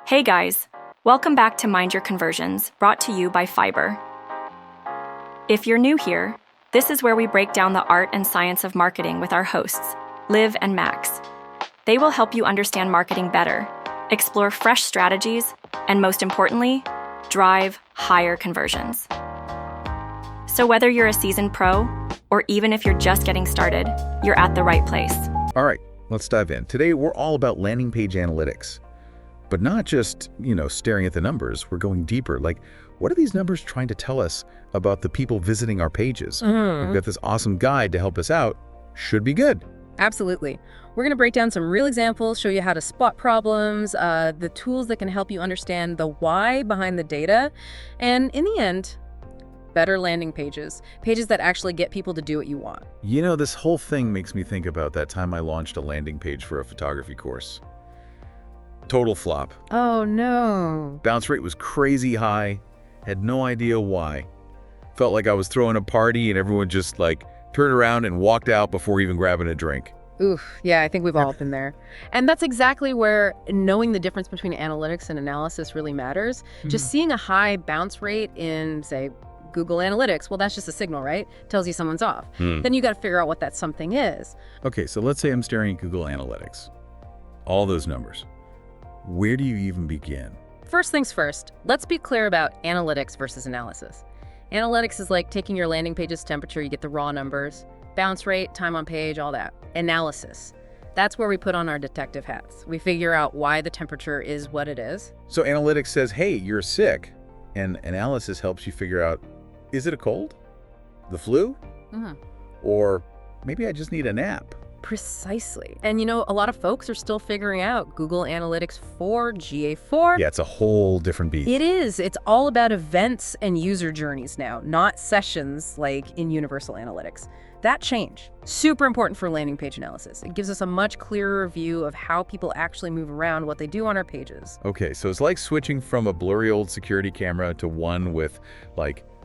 Hey guys, welcome back to Mind Your Conversions, brought to you by Fibr. If you're new here, this is where we break down the art and science of marketing with our hosts, Liv and Max. They will help you understand marketing better, explore fresh strategies, and most importantly, drive higher conversions. So whether you're a seasoned pro, or even if you're just getting started, you're at the right place. All right, let's dive in. Today, we're all about landing page analytics. But not just, staring at the numbers. We're going deeper. Like, what are these numbers trying to tell us about the people visiting our pages? We've got this awesome guide to help us out. Should be good. Absolutely. We're going to break down some real examples, show you how to spot problems, the tools that can help you understand the why behind the data, and in the end, better landing pages. Pages that actually get people to do what you want. This whole thing makes me think about that time I launched a landing page for a photography course. Total flop. Oh, no. Bounce rate was crazy high. Had no idea why. Felt like I was throwing a party and everyone just turned around and walked out before even grabbing a drink. Oof, yeah, I think we've all been there. And that's exactly where knowing the difference between analytics and analysis really matters. Just seeing a high bounce rate in, say, Google Analytics, well, that's just a signal, right? Tells you someone's off. Then you got to figure out what that something is. Okay, so let's say I'm staring at Google Analytics. All those numbers. Where do you even begin? First things first, let's be clear about analytics versus analysis. Analytics is like taking your landing page's temperature, you get the raw numbers, bounce rate, time on page, all that. Analysis, that's where we put on our detective hats. We figure out why the temperature is what it is. So analytics says, hey, you're sick. And analysis helps you figure out, is it a cold? The flu? Or maybe I just need a nap. Precisely. And a lot of folks are still figuring out Google Analytics 4, GA4. Yeah, it's a whole different beast. It is. It's all about events and user journeys now, not sessions like in Universal Analytics. That change, super important for landing page analysis. It gives us a much clearer view of how people actually move around, what they do on our pages. Okay, so it's like switching from a blurry old security camera to one with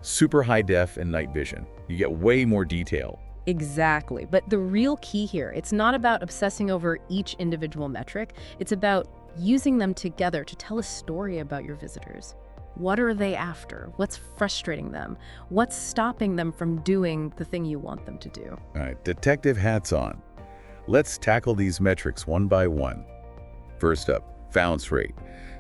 super high def and night vision. You get way more detail. Exactly. But the real key here, it's not about obsessing over each individual metric. It's about using them together to tell a story about your visitors. What are they after? What's frustrating them? What's stopping them from doing the thing you want them to do? All right, detective hats on. Let's tackle these metrics one by one. First up, bounce rate.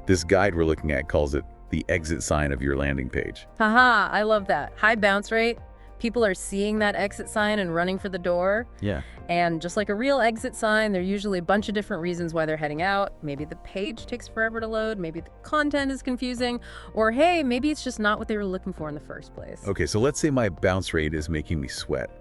This guide we're looking at calls it the exit sign of your landing page. Haha, I love that. High bounce rate. People are seeing that exit sign and running for the door. Yeah. And just like a real exit sign, there are usually a bunch of different reasons why they're heading out. Maybe the page takes forever to load, maybe the content is confusing, or hey, maybe it's just not what they were looking for in the first place. Okay, so let's say my bounce rate is making me sweat.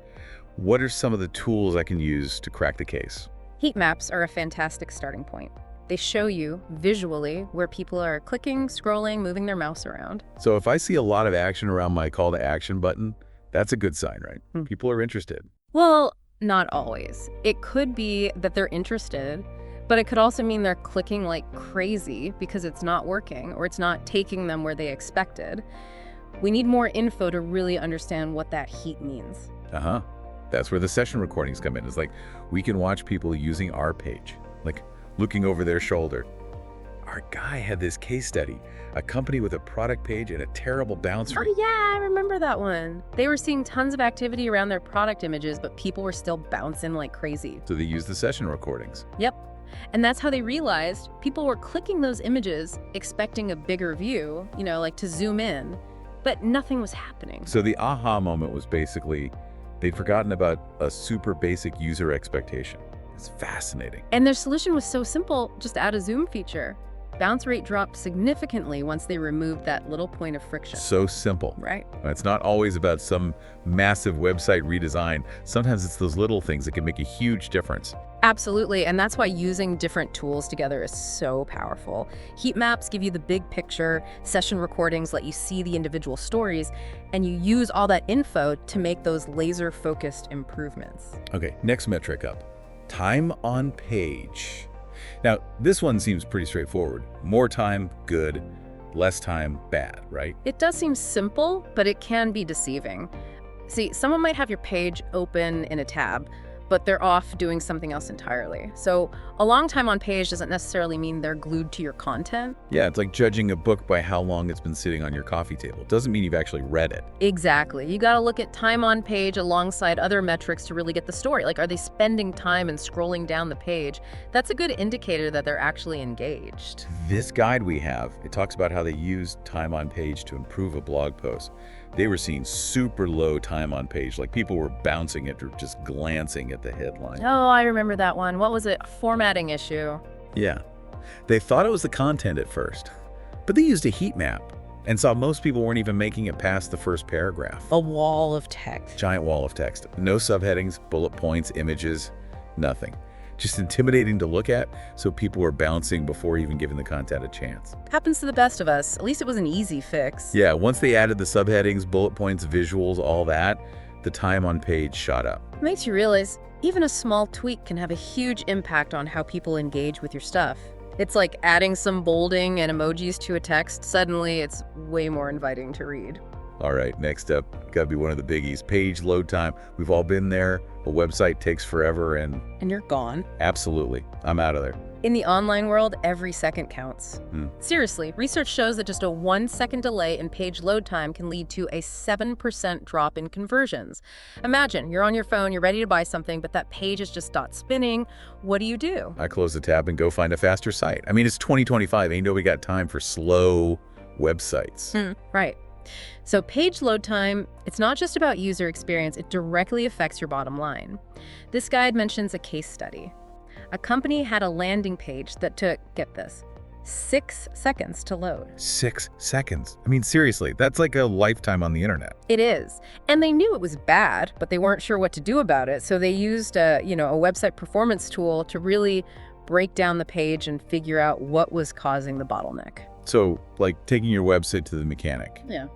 What are some of the tools I can use to crack the case? Heat maps are a fantastic starting point. They show you visually where people are clicking, scrolling, moving their mouse around. So if I see a lot of action around my call to action button, that's a good sign, right? People are interested. Well, not always. It could be that they're interested, but it could also mean they're clicking like crazy because it's not working or it's not taking them where they expected. We need more info to really understand what that heat means. That's where the session recordings come in. It's like we can watch people using our page, looking over their shoulder. Our guy had this case study, a company with a product page and a terrible bounce rate. Oh yeah, I remember that one. They were seeing tons of activity around their product images, but people were still bouncing like crazy. So they used the session recordings. Yep. And that's how they realized people were clicking those images expecting a bigger view, to zoom in, but nothing was happening. So the aha moment was basically they'd forgotten about a super basic user expectation. It's fascinating. And their solution was so simple, just add a zoom feature. Bounce rate dropped significantly once they removed that little point of friction. So simple. Right. It's not always about some massive website redesign. Sometimes it's those little things that can make a huge difference. Absolutely, and that's why using different tools together is so powerful. Heat maps give you the big picture, session recordings let you see the individual stories, and you use all that info to make those laser-focused improvements. Okay, next metric up. Time on page. Now, this one seems pretty straightforward. More time, good. Less time, bad, right? It does seem simple, but it can be deceiving. See, someone might have your page open in a tab, but they're off doing something else entirely. So a long time on page doesn't necessarily mean they're glued to your content. Yeah, it's like judging a book by how long it's been sitting on your coffee table. It doesn't mean you've actually read it. Exactly. You got to look at time on page alongside other metrics to really get the story. Like, are they spending time and scrolling down the page? That's a good indicator that they're actually engaged. This guide we have, it talks about how they used time on page to improve a blog post. They were seeing super low time on page, like people were bouncing it or just glancing at the headline. Oh, I remember that one. What was it? A formatting issue. Yeah. They thought it was the content at first, but they used a heat map and saw most people weren't even making it past the first paragraph. A wall of text. Giant wall of text. No subheadings, bullet points, images, nothing. Just intimidating to look at, so people were bouncing before even giving the content a chance. Happens to the best of us. At least it was an easy fix. Yeah, once they added the subheadings, bullet points, visuals, all that, the time on page shot up. It makes you realize even a small tweak can have a huge impact on how people engage with your stuff. It's like adding some bolding and emojis to a text. Suddenly, it's way more inviting to read. All right, next up, gotta be one of the biggies, page load time. We've all been there. A website takes forever and you're gone. absolutely, I'm out of there. In the online world, every second counts. Seriously, research shows that just a 1-second delay in page load time can lead to a 7% drop in conversions. Imagine, you're on your phone, you're ready to buy something, but that page has just stopped spinning. What do? I close the tab and go find a faster site. I mean, it's 2025. Ain't nobody got time for slow websites. Right. So page load time, it's not just about user experience, it directly affects your bottom line. This guide mentions a case study. A company had a landing page that took, get this, 6 seconds to load. 6 seconds. I mean, seriously, that's like a lifetime on the internet. It is. And they knew it was bad, but they weren't sure what to do about it. So they used a website performance tool to really break down the page and figure out what was causing the bottleneck. So, like taking your website to the mechanic. Yeah.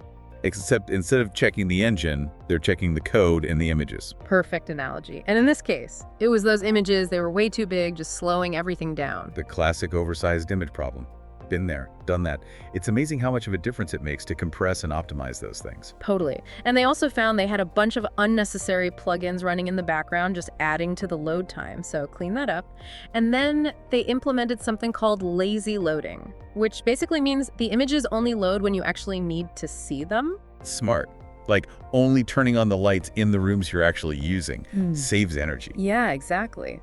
Except instead of checking the engine, they're checking the code and the images. Perfect analogy. And in this case, it was those images, they were way too big, just slowing everything down. The classic oversized image problem. Been there, done that. It's amazing how much of a difference it makes to compress and optimize those things. Totally. And they also found they had a bunch of unnecessary plugins running in the background, just adding to the load time. So clean that up. And then they implemented something called lazy loading, which basically means the images only load when you actually need to see them. Smart. Like only turning on the lights in the rooms you're actually using saves energy. Yeah, exactly.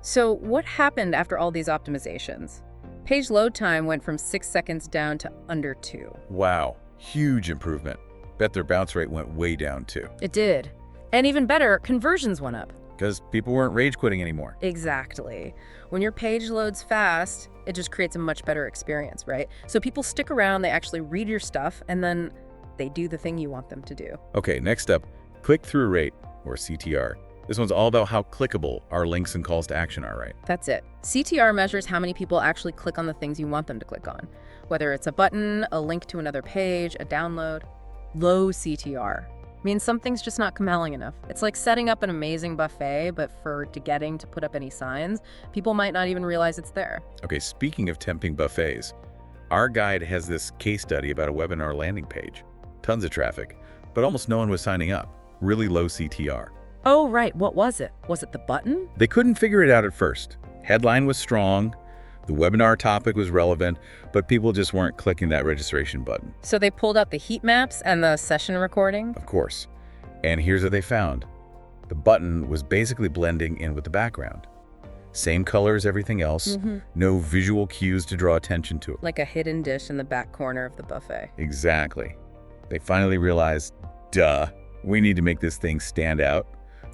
So what happened after all these optimizations? Page load time went from 6 seconds down to under 2. Wow, huge improvement. Bet their bounce rate went way down too. It did. And even better, conversions went up. Because people weren't rage quitting anymore. Exactly. When your page loads fast, it just creates a much better experience, right? So people stick around, they actually read your stuff, and then they do the thing you want them to do. Okay, next up, click-through rate, or CTR. This one's all about how clickable our links and calls to action are, right? That's it. CTR measures how many people actually click on the things you want them to click on. Whether it's a button, a link to another page, a download. Low CTR means something's just not compelling enough. It's like setting up an amazing buffet, but for getting to put up any signs, people might not even realize it's there. Okay, speaking of tempting buffets, our guide has this case study about a webinar landing page. Tons of traffic, but almost no one was signing up. Really low CTR. Oh, right. What was it? Was it the button? They couldn't figure it out at first. Headline was strong, the webinar topic was relevant, but people just weren't clicking that registration button. So they pulled out the heat maps and the session recording? Of course. And here's what they found. The button was basically blending in with the background. Same color as everything else, no visual cues to draw attention to it. Like a hidden dish in the back corner of the buffet. Exactly. They finally realized, duh, we need to make this thing stand out.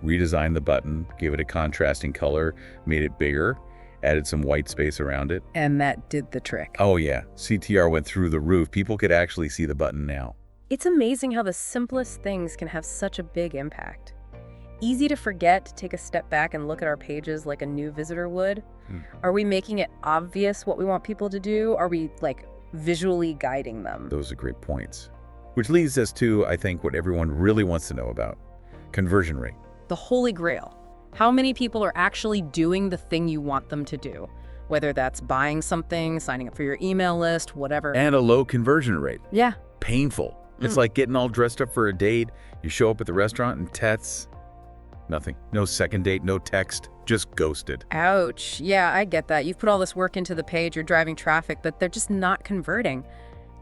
Redesigned the button, gave it a contrasting color, made it bigger, added some white space around it. And that did the trick. Oh yeah, CTR went through the roof. People could actually see the button now. It's amazing how the simplest things can have such a big impact. Easy to forget to take a step back and look at our pages like a new visitor would. Are we making it obvious what we want people to do? Are we visually guiding them? Those are great points. Which leads us to, I think, what everyone really wants to know about. Conversion rate. The holy grail. How many people are actually doing the thing you want them to do? Whether that's buying something, signing up for your email list, whatever. And a low conversion rate. Yeah. Painful. It's like getting all dressed up for a date. You show up at the restaurant and Nothing. No second date, no text, just ghosted. Ouch. Yeah, I get that. You've put all this work into the page, you're driving traffic, but they're just not converting.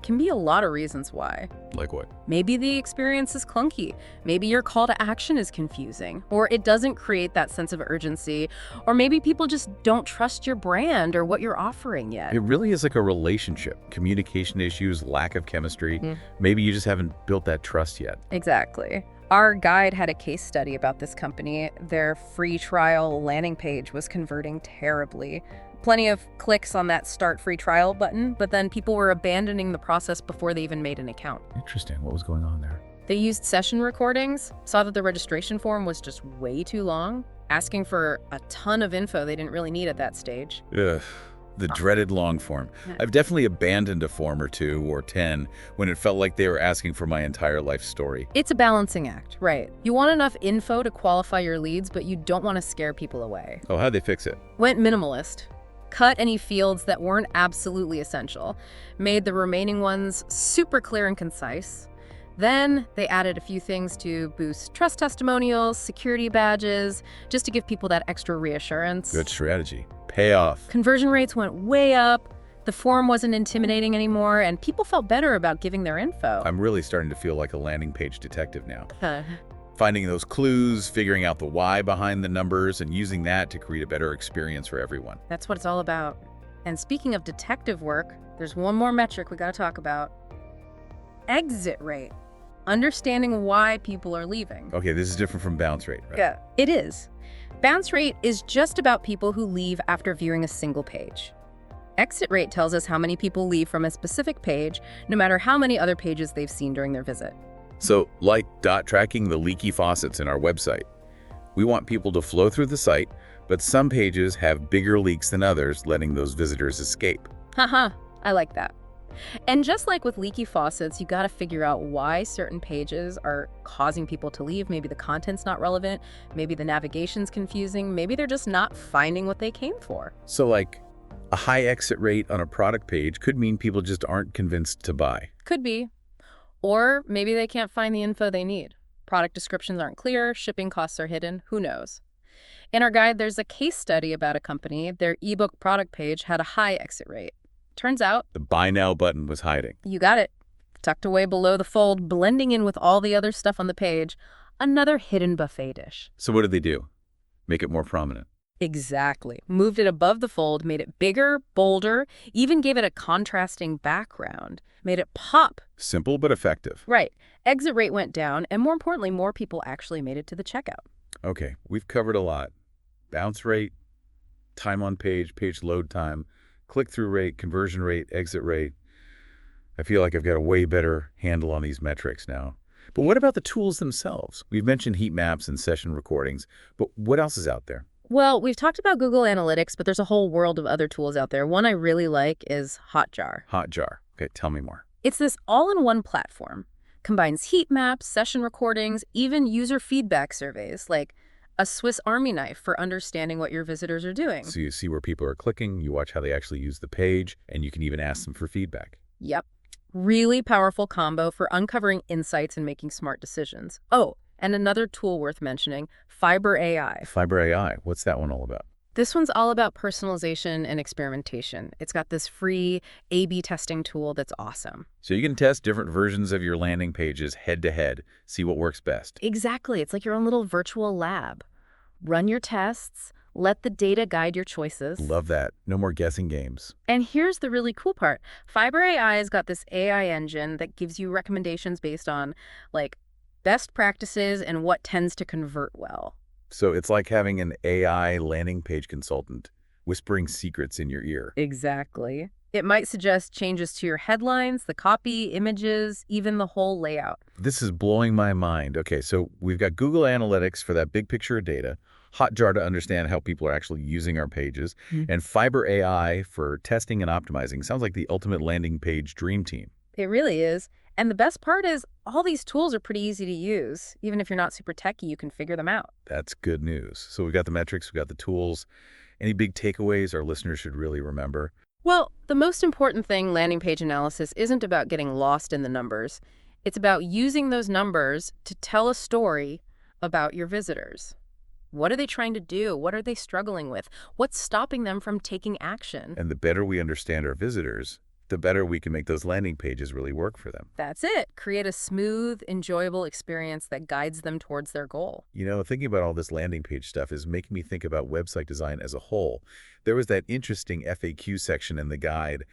Can be a lot of reasons why. Like what? Maybe the experience is clunky. Maybe your call to action is confusing, or it doesn't create that sense of urgency, or maybe people just don't trust your brand or what you're offering yet. It really is like a relationship. Communication issues, lack of chemistry. Maybe you just haven't built that trust yet. Exactly. Our guide had a case study about this company. Their free trial landing page was converting terribly. Plenty of clicks on that start free trial button, but then people were abandoning the process before they even made an account. Interesting. What was going on there? They used session recordings, saw that the registration form was just way too long, asking for a ton of info they didn't really need at that stage. Ugh. The dreaded long form. I've definitely abandoned a form or 2 or 10 when it felt like they were asking for my entire life story. It's a balancing act, right? You want enough info to qualify your leads, but you don't want to scare people away. Oh, how'd they fix it? Went minimalist. Cut any fields that weren't absolutely essential. Made the remaining ones super clear and concise. Then they added a few things to boost trust testimonials, security badges, just to give people that extra reassurance. Good strategy. Payoff. Conversion rates went way up, the form wasn't intimidating anymore, and people felt better about giving their info. I'm really starting to feel like a landing page detective now. Finding those clues, figuring out the why behind the numbers, and using that to create a better experience for everyone. That's what it's all about. And speaking of detective work, there's one more metric we gotta talk about. Exit rate. Understanding why people are leaving. Okay, this is different from bounce rate, right? Yeah, it is. Bounce rate is just about people who leave after viewing a single page. Exit rate tells us how many people leave from a specific page, no matter how many other pages they've seen during their visit. So, like tracking the leaky faucets in our website, we want people to flow through the site, but some pages have bigger leaks than others, letting those visitors escape. Haha, I like that. And just like with leaky faucets, you gotta figure out why certain pages are causing people to leave. Maybe the content's not relevant, maybe the navigation's confusing, maybe they're just not finding what they came for. So like, a high exit rate on a product page could mean people just aren't convinced to buy. Could be. Or maybe they can't find the info they need. Product descriptions aren't clear, shipping costs are hidden, who knows? In our guide, there's a case study about a company. Their ebook product page had a high exit rate. Turns out, The Buy Now button was hiding. you got it. Tucked away below the fold, blending in with all the other stuff on the page, another hidden buffet dish. So what did they do? Make it more prominent. Exactly. Moved it above the fold, made it bigger, bolder, even gave it a contrasting background, made it pop. Simple but effective. Right. Exit rate went down, and more importantly, more people actually made it to the checkout. Okay, we've covered a lot. Bounce rate, time on page, page load time, click-through rate, conversion rate, exit rate. I feel like I've got a way better handle on these metrics now. But what about the tools themselves? We've mentioned heat maps and session recordings, but what else is out there? Well, we've talked about Google Analytics, but there's a whole world of other tools out there. One I really like is Hotjar. Hotjar. Okay, tell me more. It's this all-in-one platform. Combines heat maps, session recordings, even user feedback surveys, like a Swiss Army knife for understanding what your visitors are doing. So you see where people are clicking, you watch how they actually use the page, and you can even ask them for feedback. Yep. Really powerful combo for uncovering insights and making smart decisions. Oh, and another tool worth mentioning, Fibr AI. Fibr AI, what's that one all about? This one's all about personalization and experimentation. It's got this free A/B testing tool that's awesome. So you can test different versions of your landing pages head to head, see what works best. Exactly. It's like your own little virtual lab. Run your tests, let the data guide your choices. Love that. No more guessing games. And here's the really cool part. Fibr AI has got this AI engine that gives you recommendations based on, like, best practices and what tends to convert well. So it's like having an AI landing page consultant whispering secrets in your ear. Exactly. It might suggest changes to your headlines, the copy, images, even the whole layout. This is blowing my mind. Okay, so we've got Google Analytics for that big picture of data, Hotjar to understand how people are actually using our pages, and Fibr AI for testing and optimizing. Sounds like the ultimate landing page dream team. It really is. And the best part is all these tools are pretty easy to use. Even if you're not super techie, you can figure them out. That's good news. So we've got the metrics, we've got the tools. Any big takeaways our listeners should really remember? Well, the most important thing, landing page analysis, isn't about getting lost in the numbers. It's about using those numbers to tell a story about your visitors. What are they trying to do? What are they struggling with? What's stopping them from taking action? And the better we understand our visitors, the better we can make those landing pages really work for them. That's it. Create a smooth, enjoyable experience that guides them towards their goal. You know, thinking about all this landing page stuff is making me think about website design as a whole. There was that interesting FAQ section in the guide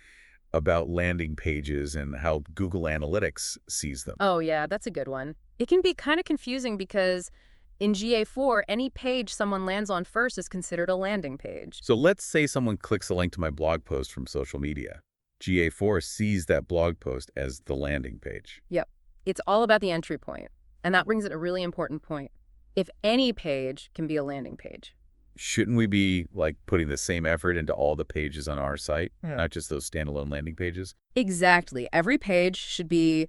about landing pages and how Google Analytics sees them. Oh, yeah, that's a good one. It can be kind of confusing because in GA4, any page someone lands on first is considered a landing page. So let's say someone clicks a link to my blog post from social media. GA4 sees that blog post as the landing page. Yep. It's all about the entry point. And that brings it a really important point. If any page can be a landing page. Shouldn't we be putting the same effort into all the pages on our site, not just those standalone landing pages? Exactly. Every page should be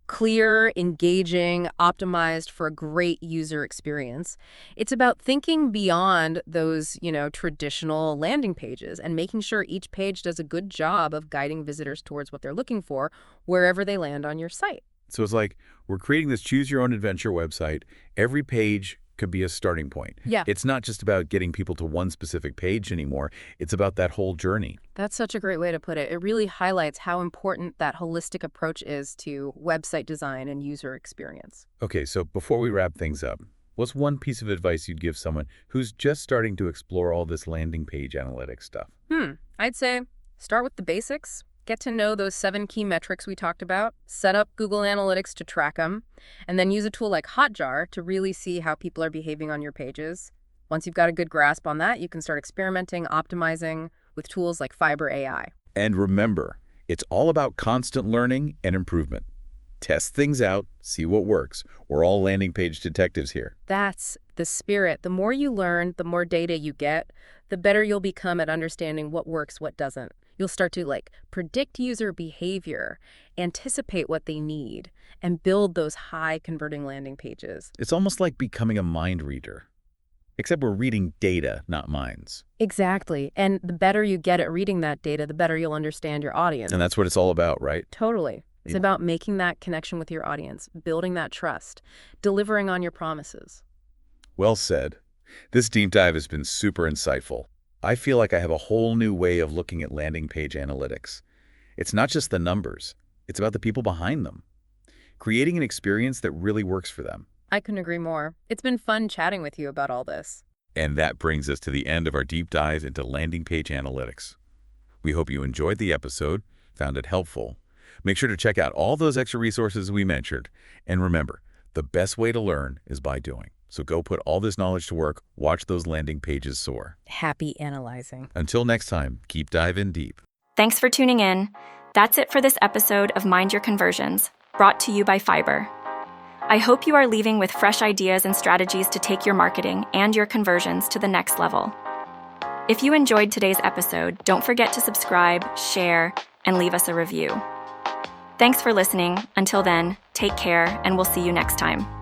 clear, engaging, optimized for a great user experience. It's about thinking beyond those, traditional landing pages and making sure each page does a good job of guiding visitors towards what they're looking for wherever they land on your site. So it's like we're creating this choose-your-own-adventure website. Every page could be a starting point. Yeah. It's not just about getting people to one specific page anymore. It's about that whole journey. That's such a great way to put it. It really highlights how important that holistic approach is to website design and user experience. Okay, so before we wrap things up, what's one piece of advice you'd give someone who's just starting to explore all this landing page analytics stuff? I'd say start with the basics. Get to know those 7 key metrics we talked about, set up Google Analytics to track them, and then use a tool like Hotjar to really see how people are behaving on your pages. Once you've got a good grasp on that, you can start experimenting, optimizing with tools like Fibr AI. And remember, it's all about constant learning and improvement. Test things out, see what works. We're all landing page detectives here. That's the spirit. The more you learn, the more data you get, the better you'll become at understanding what works, what doesn't. You'll start to predict user behavior, anticipate what they need, and build those high converting landing pages. It's almost like becoming a mind reader, except we're reading data, not minds. Exactly. And the better you get at reading that data, the better you'll understand your audience. And that's what it's all about, right? Totally. It's about making that connection with your audience, building that trust, delivering on your promises. Well said. This deep dive has been super insightful. I feel like I have a whole new way of looking at landing page analytics. It's not just the numbers. It's about the people behind them. Creating an experience that really works for them. I couldn't agree more. It's been fun chatting with you about all this. And that brings us to the end of our deep dive into landing page analytics. We hope you enjoyed the episode, found it helpful. Make sure to check out all those extra resources we mentioned. And remember, the best way to learn is by doing. So go put all this knowledge to work, watch those landing pages soar. Happy analyzing. Until next time, keep diving deep. Thanks for tuning in. That's it for this episode of Mind Your Conversions, brought to you by Fibr. I hope you are leaving with fresh ideas and strategies to take your marketing and your conversions to the next level. If you enjoyed today's episode, don't forget to subscribe, share, and leave us a review. Thanks for listening. Until then, take care, and we'll see you next time.